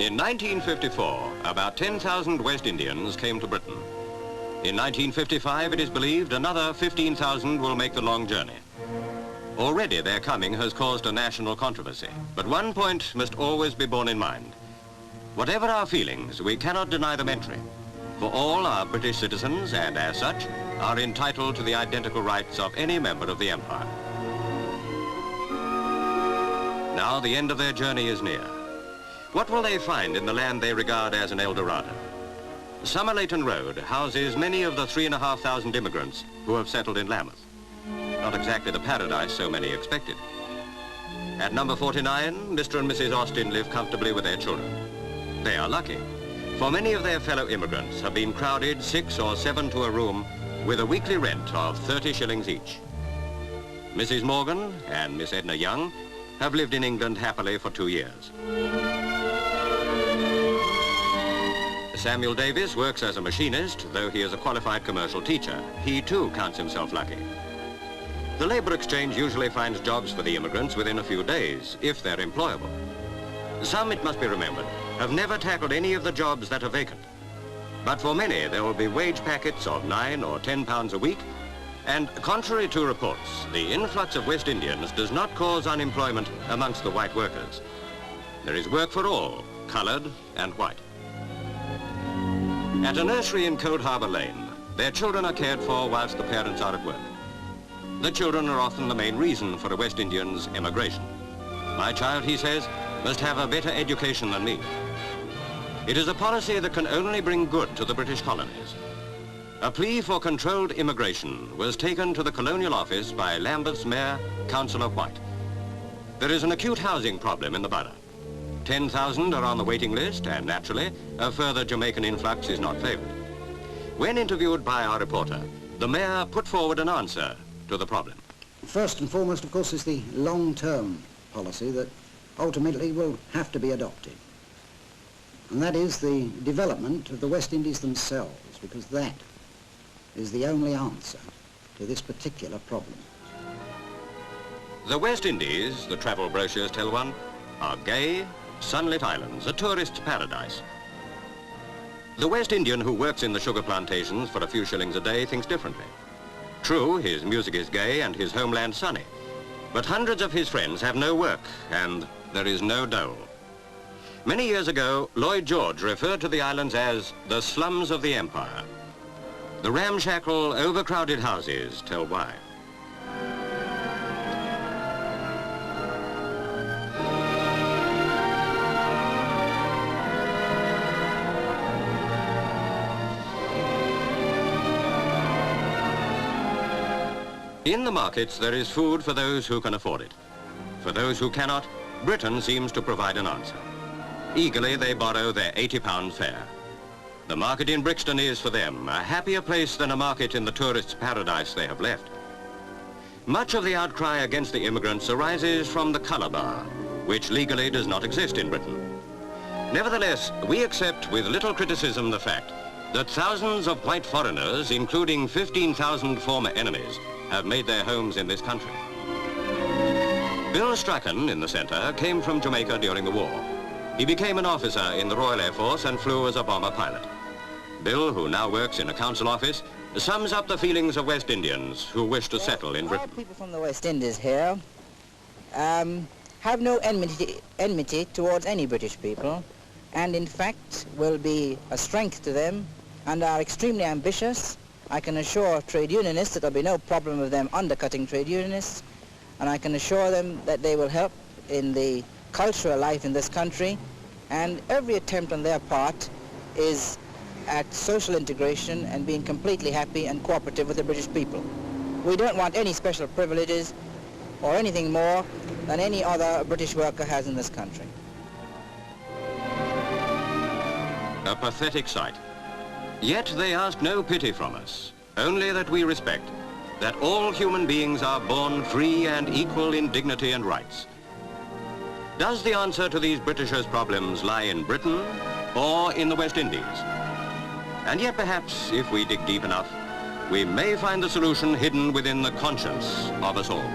In 1954, about 10,000 West Indians came to Britain. In 1955, it is believed another 15,000 will make the long journey. Already their coming has caused a national controversy, but one point must always be borne in mind. Whatever our feelings, we cannot deny them entry, for all are British citizens and, as such, are entitled to the identical rights of any member of the Empire. Now the end of their journey is near. What will they find in the land they regard as an El Dorado? Somerleyton Road houses many of the 3,500 immigrants who have settled in Lambeth. Not exactly the paradise so many expected. At number 49, Mr. and Mrs. Austin live comfortably with their children. They are lucky, for many of their fellow immigrants have been crowded 6 or 7 to a room with a weekly rent of 30 shillings each. Mrs. Morgan and Miss Edna Young have lived in England happily for 2 years. Samuel Davis works as a machinist, though he is a qualified commercial teacher. He too counts himself lucky. The labour exchange usually finds jobs for the immigrants within a few days, if they're employable. Some, it must be remembered, have never tackled any of the jobs that are vacant. But for many, there will be wage packets of £9 or £10 a week, and contrary to reports, the influx of West Indians does not cause unemployment amongst the white workers. There is work for all, coloured and white. At a nursery in Cold Harbour Lane, their children are cared for whilst the parents are at work. The children are often the main reason for a West Indian's emigration. My child, he says, must have a better education than me. It is a policy that can only bring good to the British colonies. A plea for controlled immigration was taken to the Colonial Office by Lambeth's Mayor, Councillor White. There is an acute housing problem in the borough. 10,000 are on the waiting list, and naturally, a further Jamaican influx is not favoured. When interviewed by our reporter, the Mayor put forward an answer to the problem. First and foremost, of course, is the long-term policy that ultimately will have to be adopted. And that is the development of the West Indies themselves, because that is the only answer to this particular problem. The West Indies, the travel brochures tell one, are gay, sunlit islands, a tourist's paradise. The West Indian who works in the sugar plantations for a few shillings a day thinks differently. True, his music is gay and his homeland sunny, but hundreds of his friends have no work and there is no dole. Many years ago, Lloyd George referred to the islands as the slums of the empire. The ramshackle, overcrowded houses tell why. In the markets, there is food for those who can afford it. For those who cannot, Britain seems to provide an answer. Eagerly, they borrow their £80 fare. The market in Brixton is, for them, a happier place than a market in the tourist's paradise they have left. Much of the outcry against the immigrants arises from the colour bar, which legally does not exist in Britain. Nevertheless, we accept with little criticism the fact that thousands of white foreigners, including 15,000 former enemies, have made their homes in this country. Bill Strachan, in the centre, came from Jamaica during the war. He became an officer in the Royal Air Force and flew as a bomber pilot. Bill, who now works in a council office, sums up the feelings of West Indians who wish to settle in Britain. Our people from the West Indies here have no enmity towards any British people, and in fact will be a strength to them and are extremely ambitious. I can assure trade unionists that there'll be no problem of them undercutting trade unionists, and I can assure them that they will help in the cultural life in this country, and every attempt on their part is at social integration and being completely happy and cooperative with the British people. We don't want any special privileges or anything more than any other British worker has in this country. A pathetic sight. Yet they ask no pity from us, only that we respect that all human beings are born free and equal in dignity and rights. Does the answer to these Britishers' problems lie in Britain or in the West Indies? And yet perhaps, if we dig deep enough, we may find the solution hidden within the conscience of us all.